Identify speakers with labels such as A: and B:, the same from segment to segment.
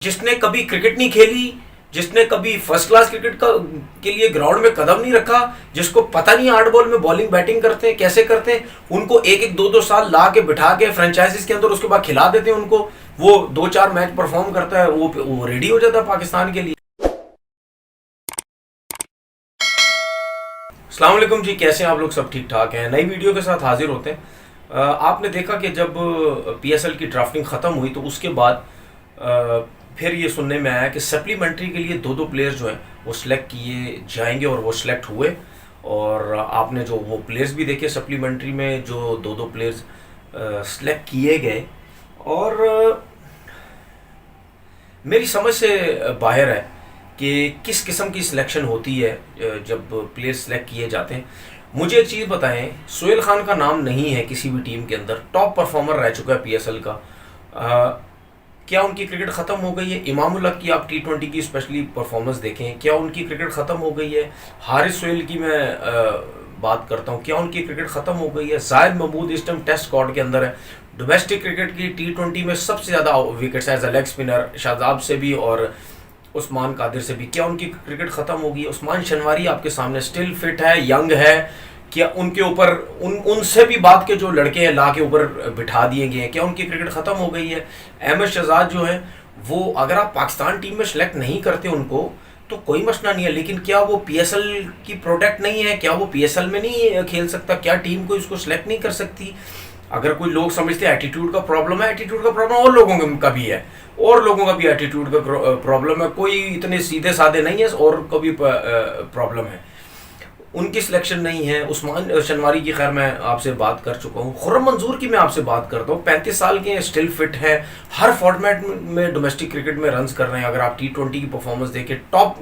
A: जिसने कभी क्रिकेट नहीं खेली, जिसने कभी फर्स्ट क्लास क्रिकेट के लिए ग्राउंड में कदम नहीं रखा, जिसको पता नहीं 8 बॉल में बॉलिंग बैटिंग करते हैं कैसे करते हैं, उनको एक एक दो दो साल ला के बिठा के फ्रेंचाइजीज के अंदर उसके बाद खिला देते हैं उनको, वो 2-4 मैच परफॉर्म करता है, वो रेडी हो जाता है पाकिस्तान के लिए। अस्सलाम वालेकुम जी, कैसे हैं आप लोग? सब ठीक ठाक हैं। नई वीडियो के साथ हाजिर होते हैं। आपने देखा कि जब पीएसएल की ड्राफ्टिंग ख़त्म हुई तो उसके बाद फिर ये सुनने में आया कि सप्लीमेंट्री के लिए दो प्लेयर्स जो हैं वो सिलेक्ट किए जाएंगे और वो सिलेक्ट हुए। और आपने जो वो प्लेयर्स भी देखे सप्लीमेंट्री में, जो दो प्लेयर्स सिलेक्ट किए गए, और मेरी समझ से बाहर है कि किस किस्म की सिलेक्शन होती है जब प्लेयर सिलेक्ट किए जाते हैं। मुझे एक चीज़ बताएं, सोहेल खान का नाम नहीं है किसी भी टीम के अंदर, टॉप परफॉर्मर रह चुका है पीएसएल का। क्या उनकी क्रिकेट ख़त्म हो गई है? इमामुल हक की आप T20 की स्पेशली परफॉर्मेंस देखें, क्या उनकी क्रिकेट ख़त्म हो गई है? हारिस सोहेल की मैं बात करता हूँ, क्या उनकी क्रिकेट ख़त्म हो गई है? जाहिद महमूद इस टाइम टेस्ट स्क्वाड के अंदर है। डोमेस्टिक क्रिकेट की T20 में सबसे ज़्यादा wickets as a leg spinner, Shadab से भी और उस्मान कादिर से भी। क्या उनकी क्रिकेट ख़त्म हो गई है? उस्मान शनवारी आपके सामने स्टिल फिट है, यंग है। क्या उनके ऊपर उनसे भी बात के जो लड़के हैं ला के ऊपर बिठा दिए गए हैं, क्या उनकी क्रिकेट ख़त्म हो गई है? अहमद शहजाद जो है वो, अगर आप पाकिस्तान टीम में सेलेक्ट नहीं करते उनको तो कोई मसला नहीं है, लेकिन क्या वो पीएसएल की प्रोडक्ट नहीं है? क्या वो पीएसएल में नहीं खेल सकता? क्या टीम को इसको सेलेक्ट नहीं कर सकती? अगर कोई लोग समझते हैं एटीट्यूड का प्रॉब्लम है, एटीट्यूड का प्रॉब्लम और लोगों का भी है, और लोगों का भी एटीट्यूड का प्रॉब्लम है, कोई इतने सीधे साधे नहीं है, और का भी प्रॉब्लम है। उनकी सिलेक्शन नहीं है। उस्मान शनवारी की खैर मैं आपसे बात कर चुका हूँ। खुर्रम मंजूर की मैं आपसे बात करता हूँ, 35 साल के हैं, स्टिल फिट है, हर फॉर्मेट में डोमेस्टिक क्रिकेट में रन्स कर रहे हैं। अगर आप T20 की परफॉर्मेंस देखें, टॉप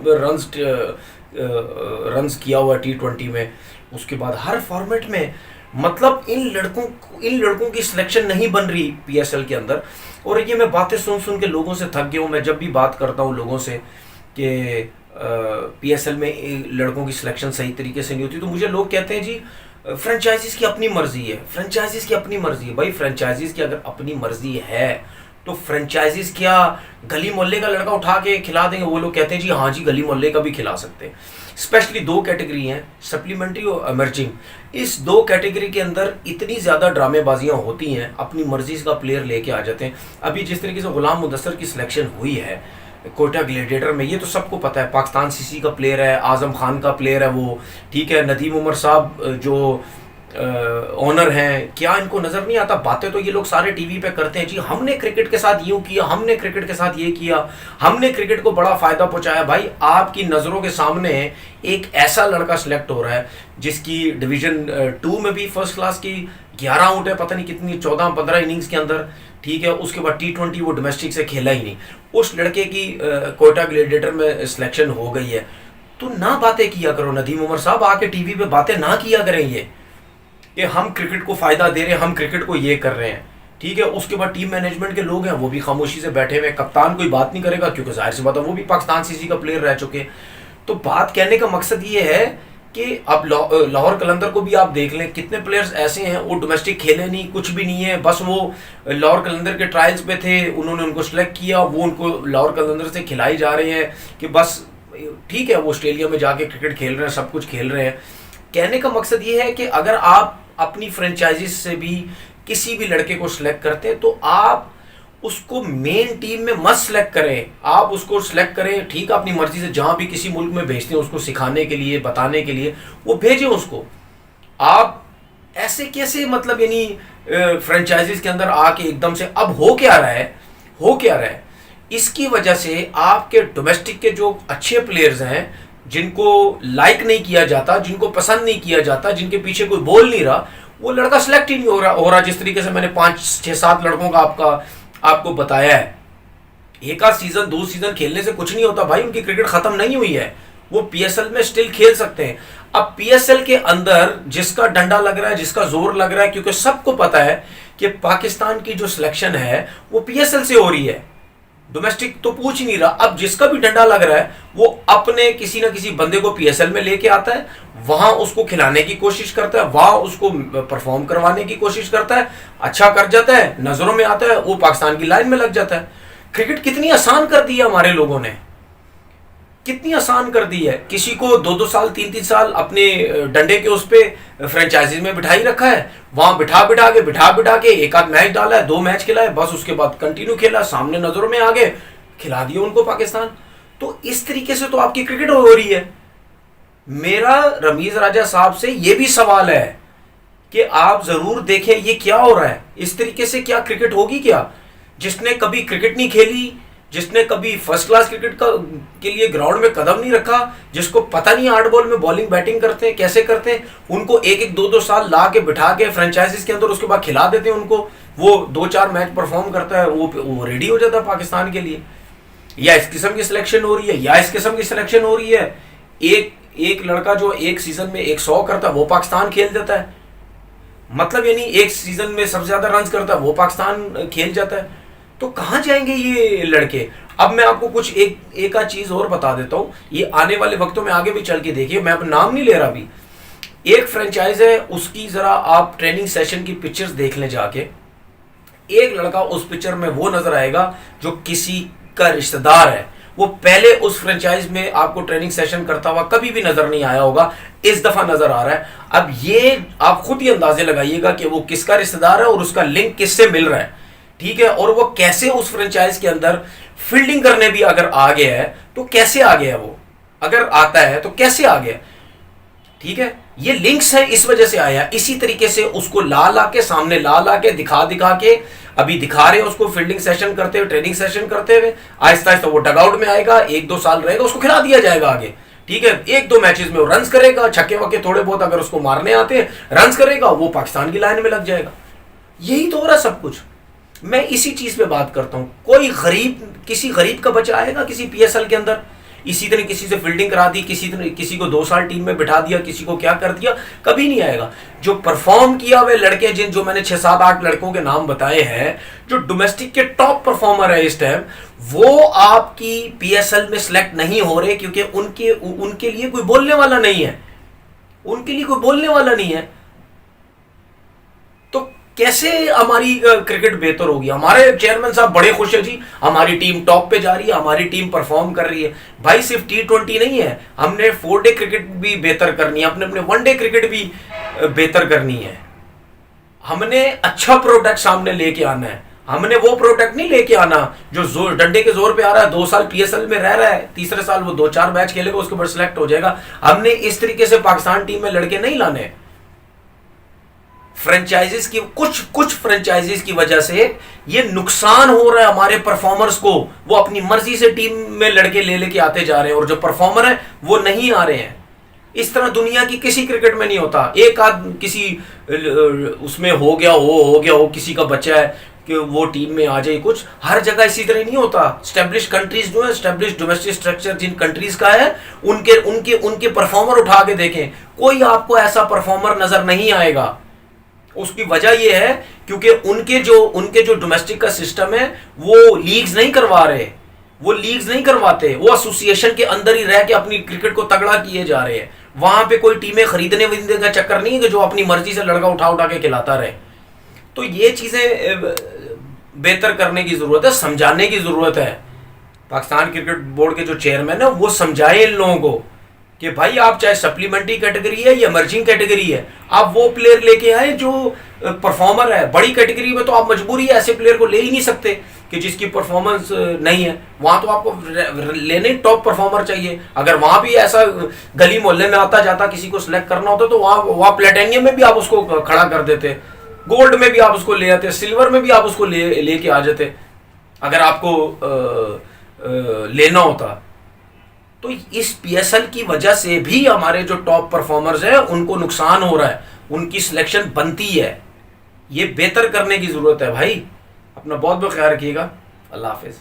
A: रन्स किया हुआ T20 में, उसके बाद हर फॉर्मेट में। मतलब इन लड़कों की सिलेक्शन नहीं बन रही पीएसएल के अंदर। और ये मैं बातें सुन के लोगों से थक गया हूँ। मैं जब भी बात करता हूँ लोगों से कि पीएसएल में लड़कों की सिलेक्शन सही तरीके से नहीं होती, तो मुझे लोग कहते हैं जी फ्रेंचाइजीज की अपनी मर्जी है, फ्रेंचाइजीज की अपनी मर्जी है। भाई फ्रेंचाइजीज की अगर अपनी मर्जी है तो फ्रेंचाइजीज क्या गली मोहल्ले का लड़का उठा के खिला देंगे? वो लोग कहते हैं जी हाँ जी, गली मोहल्ले का भी खिला सकते हैं। स्पेशली 2 कैटेगरी हैं, सप्लीमेंट्री और इमर्जिंग। इस 2 कैटेगरी के अंदर इतनी ज़्यादा ड्रामेबाजियाँ होती हैं, अपनी मर्जी का प्लेयर लेके आ जाते हैं। अभी जिस तरीके से गुलाम मुदस्सर की सिलेक्शन हुई है कोयटा ग्लेडिएटर में, ये तो सबको पता है, पाकिस्तान सीसी का प्लेयर है, आजम खान का प्लेयर है वो, ठीक है। नदीम उमर साहब जो ऑनर हैं, क्या इनको नज़र नहीं आता? बातें तो ये लोग सारे टीवी पे करते हैं जी, हमने क्रिकेट के साथ यूँ किया, हमने क्रिकेट के साथ ये किया, हमने क्रिकेट को बड़ा फ़ायदा पहुंचाया। भाई आपकी नज़रों के सामने एक ऐसा लड़का सिलेक्ट हो रहा है जिसकी डिवीज़न 2 में भी फर्स्ट क्लास की 11 आउट है, पता नहीं कितनी 14-15 इनिंग्स के अंदर, ठीक है। उसके बाद T20 वो डोमेस्टिक से खेला ही नहीं। उस लड़के की कोयटा ग्लेडिएटर में सिलेक्शन हो गई है, तो ना बातें किया करो नदीम उमर साहब, आके टीवी पे बातें ना किया करें ये कि हम क्रिकेट को फ़ायदा दे रहे हैं, हम क्रिकेट को ये कर रहे हैं, ठीक है। उसके बाद टीम मैनेजमेंट के लोग हैं वो भी खामोशी से बैठे हुए, कप्तान कोई बात नहीं करेगा क्योंकि जाहिर सी बात है वो भी पाकिस्तान सीसी का प्लेयर रह चुके। तो बात कहने का मकसद ये है कि अब लाहौर कलंदर को भी आप देख लें, कितने प्लेयर्स ऐसे हैं वो डोमेस्टिक खेले नहीं, कुछ भी नहीं है, बस वो लाहौर कलंदर के ट्रायल्स पे थे, उन्होंने उनको सेलेक्ट किया, वो उनको लाहौर कलंदर से खिलाई जा रहे हैं कि बस ठीक है वो ऑस्ट्रेलिया में जाके क्रिकेट खेल रहे हैं, सब कुछ खेल रहे हैं। कहने का मकसद ये है कि अगर आप अपनी फ्रेंचाइजीज से भी किसी भी लड़के को सिलेक्ट करते हैं तो आप उसको मेन टीम में मत सिलेक्ट करें, आप उसको सिलेक्ट करें, ठीक है, अपनी मर्जी से जहां भी किसी मुल्क में भेजते हैं उसको सिखाने के लिए, बताने के लिए, वो भेजें उसको। आप ऐसे कैसे, मतलब यानी फ्रेंचाइजीज के अंदर आके एकदम से, अब हो क्या रहा है इसकी वजह से आपके डोमेस्टिक के जो अच्छे प्लेयर्स हैं, जिनको लाइक नहीं किया जाता, जिनको पसंद नहीं किया जाता, जिनके पीछे कोई बोल नहीं रहा, वो लड़का सिलेक्ट ही नहीं हो रहा। जिस तरीके से मैंने 5-6-7 लड़कों का आपको बताया है, एक आध सीजन 2 सीजन खेलने से कुछ नहीं होता भाई, उनकी क्रिकेट खत्म नहीं हुई है, वो पीएसएल में स्टिल खेल सकते हैं। अब पीएसएल के अंदर जिसका डंडा लग रहा है, जिसका जोर लग रहा है, क्योंकि सबको पता है कि पाकिस्तान की जो सिलेक्शन है वो पीएसएल से हो रही है, डोमेस्टिक तो पूछ ही नहीं रहा। अब जिसका भी डंडा लग रहा है वो अपने किसी ना किसी बंदे को पीएसएल में लेके आता है, वहां उसको खिलाने की कोशिश करता है, वहां उसको परफॉर्म करवाने की कोशिश करता है, अच्छा कर जाता है, नजरों में आता है, वो पाकिस्तान की लाइन में लग जाता है। क्रिकेट कितनी आसान कर दी है हमारे लोगों ने, कितनी आसान कर दी है। किसी को 2-2 साल 3-3 साल अपने डंडे के उस पे फ्रेंचाइजीज में बिठा ही रखा है, वहां बिठा के एक आध मैच डाला है, 2 मैच खिलाए, बस उसके बाद कंटिन्यू खेला, सामने नजरों में आ गए, खिला दिया उनको पाकिस्तान। तो इस तरीके से तो आपकी क्रिकेट हो रही है। मेरा रमीज राजा साहब से यह भी सवाल है कि आप जरूर देखें ये क्या हो रहा है, इस तरीके से क्या क्रिकेट होगी क्या? जिसने कभी क्रिकेट नहीं खेली, जिसने कभी फर्स्ट क्लास क्रिकेट के लिए ग्राउंड में कदम नहीं रखा, जिसको पता नहीं 8 बॉल में बॉलिंग बैटिंग करते हैं कैसे करते हैं, उनको 1-1 2-2 साल ला के बिठा के फ्रेंचाइजीज के अंदर उसके बाद खिला देते हैं उनको, वो 2-4 मैच परफॉर्म करता है, वो रेडी हो जाता है पाकिस्तान के लिए। या इस किस्म की सिलेक्शन हो रही है, या इस किस्म की सिलेक्शन हो रही है। एक लड़का जो एक सीजन में 100 करता है वो पाकिस्तान खेल जाता है, मतलब यानी एक सीजन में सबसे ज्यादा रन करता है वो पाकिस्तान खेल जाता है। तो कहां जाएंगे ये लड़के? अब मैं आपको कुछ एक आध चीज और बता देता हूं, ये आने वाले वक्तों में आगे भी चल के देखिए, मैं अब नाम नहीं ले रहा अभी। एक फ्रेंचाइज है, उसकी जरा आप ट्रेनिंग सेशन की पिक्चर्स देख लें जाके, एक लड़का उस पिक्चर में वो नजर आएगा जो किसी का रिश्तेदार है, वो पहले उस फ्रेंचाइज में आपको ट्रेनिंग सेशन करता हुआ कभी भी नजर नहीं आया होगा, इस दफा नजर आ रहा है। अब ये आप खुद ही अंदाजे लगाइएगा कि वो किसका रिश्तेदार है और उसका लिंक किससे मिल रहा है, ठीक है, और वो कैसे उस फ्रेंचाइज के अंदर फील्डिंग करने भी अगर आ गया है तो कैसे आ गया, वो अगर आता है तो कैसे आ गया, ठीक है। ये लिंक्स है, इस वजह से आया। इसी तरीके से उसको ला के सामने ला के दिखा के अभी दिखा रहे हैं उसको, फील्डिंग सेशन करते हुए, ट्रेनिंग सेशन करते हुए, आहिस्ता आहिस्ता वो डगआउट में आएगा, 1-2 साल रहेगा, उसको खिला दिया जाएगा आगे, ठीक है। 1-2 मैचेस में वो रन्स करेगा, छक्के वक्के थोड़े बहुत अगर उसको मारने आते हैं, रन्स करेगा, वो पाकिस्तान की लाइन में लग जाएगा। यही तो हो रहा सब कुछ। मैं इसी चीज पे बात करता हूं। कोई गरीब, किसी गरीब का बच्चा आएगा किसी पीएसएल के अंदर, इसी तरह किसी से फील्डिंग करा दी, किसी को 2 साल टीम में बिठा दिया, किसी को क्या कर दिया, कभी नहीं आएगा। जो परफॉर्म किया हुए लड़के, जो मैंने 6-7-8 लड़कों के नाम बताए हैं, जो डोमेस्टिक के टॉप परफॉर्मर है इस टाइम, वो आपकी पीएसएल में सिलेक्ट नहीं हो रहे क्योंकि उनके लिए कोई बोलने वाला नहीं है, उनके लिए कोई बोलने वाला नहीं है। तो कैसे हमारी क्रिकेट बेहतर होगी? हमारे चेयरमैन साहब बड़े खुश है जी, हमारी टीम टॉप पे जा रही है, हमारी टीम परफॉर्म कर रही है। भाई सिर्फ T20 नहीं है, हमने 4 डे क्रिकेट भी बेहतर करनी है, अपने 1 डे क्रिकेट भी बेहतर करनी है। हमने अच्छा प्रोडक्ट सामने लेके आना है। हमने वो प्रोडक्ट नहीं लेके आना जो डंडे के जोर पे आ रहा है, 2 साल पीएसएल में रह रहा है, तीसरे साल वो 2-4 मैच खेलेगा, उसके बाद सिलेक्ट हो जाएगा। हमने इस तरीके से पाकिस्तान टीम में लड़के नहीं लाने। फ्रेंचाइजीज की कुछ फ्रेंचाइजीज की वजह से ये नुकसान हो रहा है हमारे परफॉर्मर्स को। वो अपनी मर्जी से टीम में लड़के लेके आते जा रहे हैं और जो परफॉर्मर है वो नहीं आ रहे हैं। इस तरह दुनिया की किसी क्रिकेट में नहीं होता। एक आध किसी उसमें हो गया किसी का बच्चा है कि वो टीम में आ जाए, कुछ हर जगह इसी तरह नहीं होता। स्टैब्लिश कंट्रीज जो है, स्टैब्लिश डोमेस्टिक स्ट्रक्चर जिन कंट्रीज का है, उनके परफॉर्मर उठा के देखें, कोई आपको ऐसा परफॉर्मर नजर नहीं आएगा। उसकी वजह यह है क्योंकि उनके जो डोमेस्टिक का सिस्टम है वो लीग्स नहीं करवा रहे, वो लीग्स नहीं करवाते, वो एसोसिएशन के अंदर ही रह के अपनी क्रिकेट को तगड़ा किए जा रहे हैं। वहां पे कोई टीमें खरीदने वरीदने का चक्कर नहीं है कि जो अपनी मर्जी से लड़का उठा के खिलाता रहे। तो ये चीजें बेहतर करने की जरूरत है, समझाने की जरूरत है। पाकिस्तान क्रिकेट बोर्ड के जो चेयरमैन है वो समझाए इन लोगों को कि भाई आप चाहे सप्लीमेंट्री कैटेगरी है या मर्जिंग कैटेगरी है, आप वो प्लेयर लेके आए जो परफॉर्मर है। बड़ी कैटेगरी में तो आप मजबूरी है, ऐसे प्लेयर को ले ही नहीं सकते कि जिसकी परफॉर्मेंस नहीं है। वहां तो आपको लेने टॉप परफॉर्मर चाहिए। अगर वहां भी ऐसा गली मोहल्ले में आता जाता किसी को सिलेक्ट करना होता तो वहां प्लेटेनियम में भी आप उसको खड़ा कर देते, गोल्ड में भी आप उसको ले आते, सिल्वर में भी आप उसको लेके आ जाते अगर आपको लेना होता। तो इस पीएसएल की वजह से भी हमारे जो टॉप परफॉर्मर्स हैं उनको नुकसान हो रहा है, उनकी सिलेक्शन बनती है। ये बेहतर करने की जरूरत है भाई। अपना बहुत बहुत ख्याल रखिएगा। अल्लाह हाफिज।